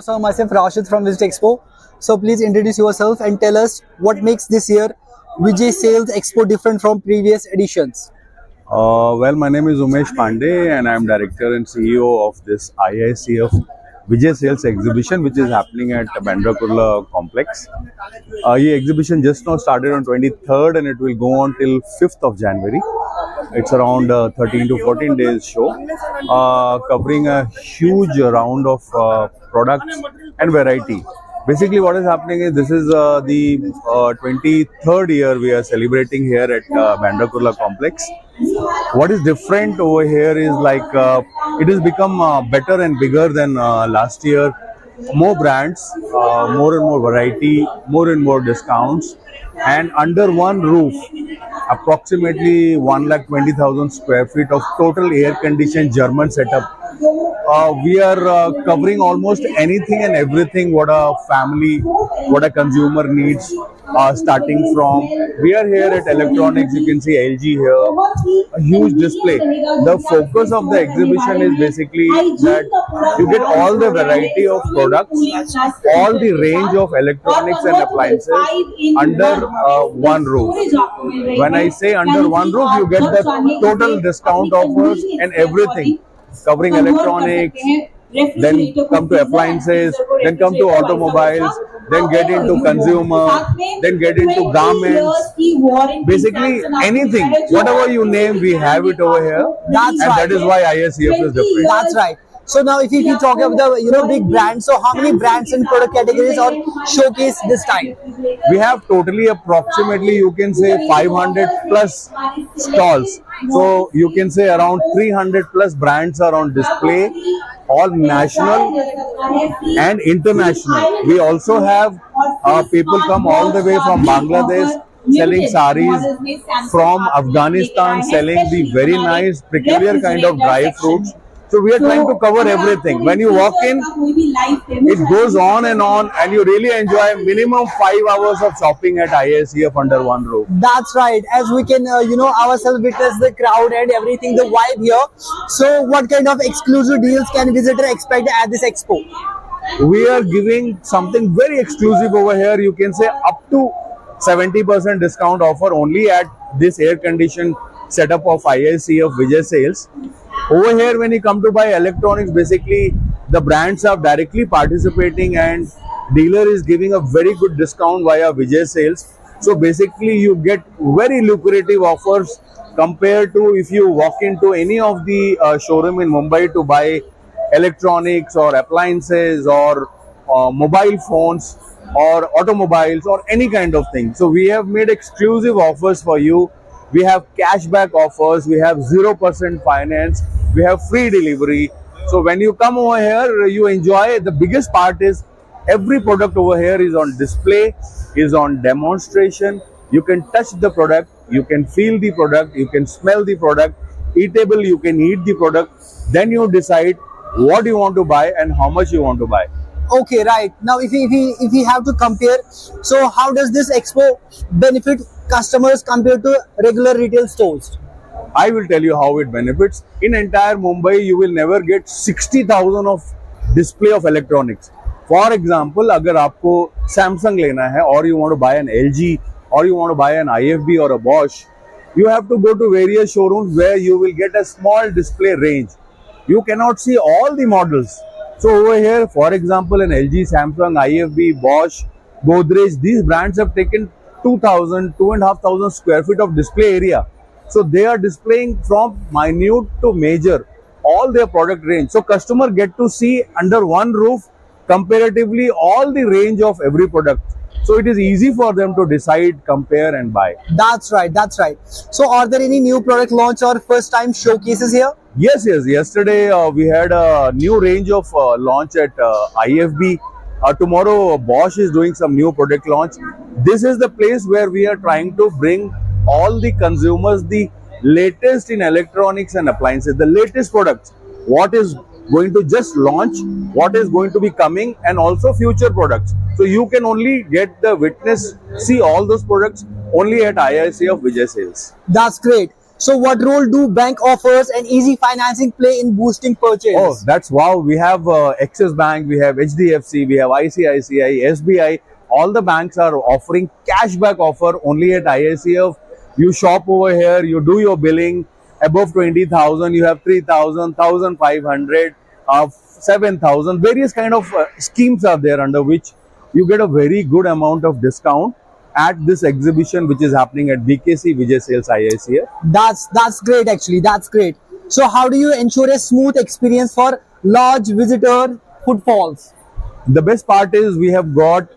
So myself Rashid from Visit Expo. So please introduce yourself and tell us what makes this year Vijay Sales Expo different from previous editions. My name is Umesh Pandey and I am Director and CEO of this IICF Vijay Sales Exhibition, which is happening at Bandra Kurla Complex. This exhibition just now started on 23rd and it will go on till 5th of January. It's around 13 to 14 days show, covering a huge round of products and variety. Basically, what is happening is this is the 23rd year we are celebrating here at Bandra Kurla Complex. What is different over here is like it has become better and bigger than last year. More brands, more and more variety, more and more discounts, and under one roof, approximately 1,20,000 square feet of total air-conditioned German setup. We are covering almost anything and everything what a family, what a consumer needs. Starting from, we are here at electronics, you can see LG here, a huge display. The focus of the exhibition is basically that you get all the variety of products, all the range of electronics and appliances under one roof. When I say under one roof, you get the total discount offers and everything, covering electronics, then come to appliances, then come to automobiles, then get into consumer, then get into garments. Basically anything, whatever you name, we have it over here. That is why ISCF is different. That's right. So now if you talk about the big brands, so how many brands and product categories are showcased this time? We have totally approximately, you can say 500 plus stalls. So you can say around 300 plus brands are on display, all national and international. We also have people come all the way from Bangladesh selling saris, from Afghanistan selling the very nice peculiar kind of dry fruits. So we are trying to cover everything. When you walk in, it goes on and you really enjoy minimum 5 hours of shopping at IICF under one roof. That's right. As we can, ourselves witness the crowd and everything, the vibe here. So what kind of exclusive deals can visitor expect at this expo? We are giving something very exclusive over here. You can say up to 70% discount offer only at this air-conditioned setup of IICF Vijay Sales. Over here, when you come to buy electronics, basically the brands are directly participating and dealer is giving a very good discount via Vijay Sales. So basically you get very lucrative offers compared to if you walk into any of the showroom in Mumbai to buy electronics or appliances or mobile phones or automobiles or any kind of thing. So we have made exclusive offers for you. We have cashback offers, we have 0% finance, we have free delivery. So when you come over here, you enjoy. The biggest part is every product over here is on display, is on demonstration. You can touch the product, you can feel the product, you can smell the product, eatable, you can eat the product. Then you decide what you want to buy and how much you want to buy. Okay, right. Now, if we have to compare, so how does this expo benefit customers compared to regular retail stores? I will tell you how it benefits. In entire Mumbai, you will never get 60,000 of display of electronics. For example, अगर आपको Samsung लेना है or you want to buy an LG or you want to buy an IFB or a Bosch, you have to go to various showrooms where you will get a small display range. You cannot see all the models. So over here, for example, an LG, Samsung, IFB, Bosch, Godrej, these brands have taken 2,500 square feet of display area. So they are displaying from minute to major, all their product range. So customer get to see under one roof comparatively all the range of every product. So it is easy for them to decide, compare and buy. That's right, that's right. So are there any new product launch or first time showcases here? Yes. Yesterday we had a new range of launch at IFB. Tomorrow Bosch is doing some new product launch. This is the place where we are trying to bring all the consumers the latest in electronics and appliances, the latest products. What is going to just launch, what is going to be coming, and also future products. So you can only see all those products only at IICF Vijay Sales. That's great. So what role do bank offers and easy financing play in boosting purchase? Oh, that's wow. We have Axis Bank, we have HDFC, we have ICICI, SBI. All the banks are offering cashback offer only at IICF. You shop over here, you do your billing above 20,000, you have 3,000, 1,500, 7,000. Various kind of schemes are there under which you get a very good amount of discount at this exhibition which is happening at BKC Vijay Sales IICF. That's great actually. That's great. So how do you ensure a smooth experience for large visitor footfalls? The best part is we have got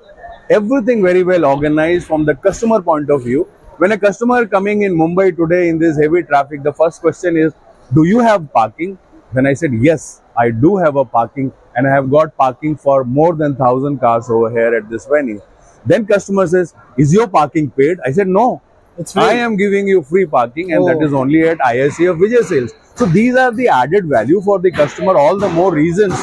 everything very well organized from the customer point of view. When a customer coming in Mumbai today in this heavy traffic, the first question is, do you have parking? When I said, yes, I do have a parking and I have got parking for more than 1,000 cars over here at this venue. Then customer says, is your parking paid? I said, no, It's free. I am giving you free parking and that Oh. is only at IICF Vijay Sales. So these are the added value for the customer, all the more reasons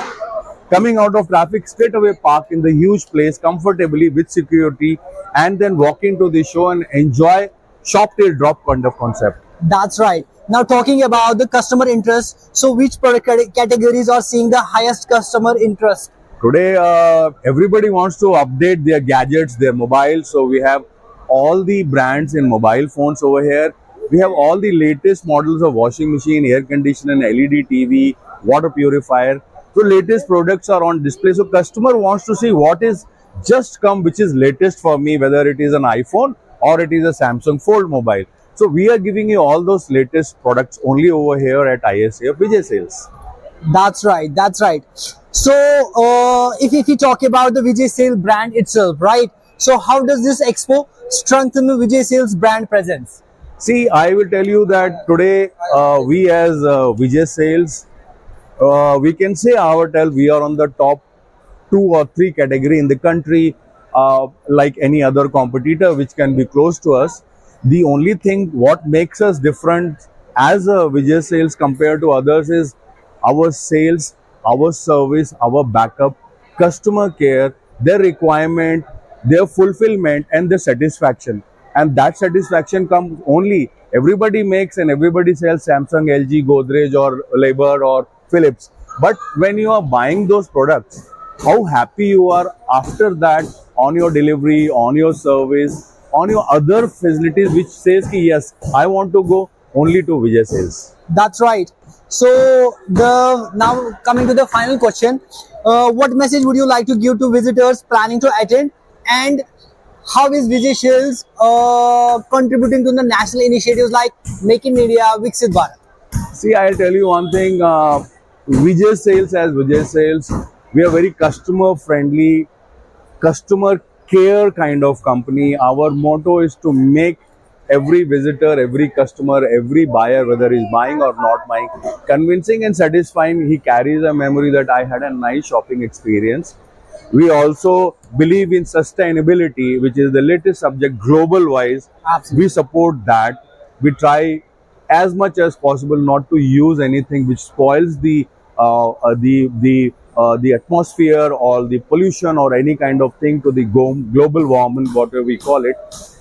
coming out of traffic, straight away park in the huge place comfortably with security and then walk into the show and enjoy shop till drop kind of concept. That's right. Now talking about the customer interest, so which product categories are seeing the highest customer interest? Today, everybody wants to update their gadgets, their mobiles. So we have all the brands in mobile phones over here. We have all the latest models of washing machine, air conditioner, LED TV, water purifier. So latest products are on display. So customer wants to see what is just come, which is latest for me, whether it is an iPhone or it is a Samsung Fold mobile. So we are giving you all those latest products only over here at ISCF Vijay Sales. That's right. That's right. So if we talk about the Vijay Sales brand itself, right? So how does this expo strengthen the Vijay Sales brand presence? See, I will tell you that today we as Vijay Sales, we can say we are on the top 2 or 3 category in the country, like any other competitor which can be close to us. The only thing what makes us different as a Vijay Sales compared to others is our sales, our service, our backup, customer care, their requirement, their fulfillment and their satisfaction. And that satisfaction comes only, everybody makes and everybody sells Samsung, LG, Godrej or Labor or Philips. But when you are buying those products, how happy you are after that on your delivery, on your service, on your other facilities which says ki yes, I want to go only to Vijay Sales. That's right. So the now coming to the final question, what message would you like to give to visitors planning to attend, and how is Vijay Sales contributing to the national initiatives like Make in India, Viksit Bharat? See, I'll tell you one thing. Vijay Sales as Vijay Sales, we are very customer friendly, customer care kind of company. Our motto is to make every visitor, every customer, every buyer, whether he's buying or not buying, convincing and satisfying. He carries a memory that I had a nice shopping experience. We also believe in sustainability, which is the latest subject global wise. Absolutely. We support that. We try as much as possible not to use anything which spoils the atmosphere or the pollution or any kind of thing to the global warming, whatever we call it.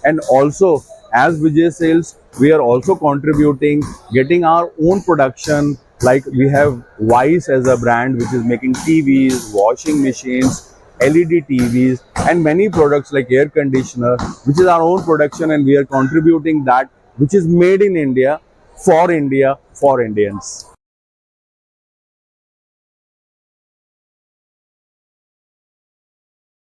And also, as Vijay Sales, we are also contributing, getting our own production. Like we have Vice as a brand which is making TVs, washing machines, LED TVs, and many products like air conditioner, which is our own production, and we are contributing that, which is made in India, for Indians.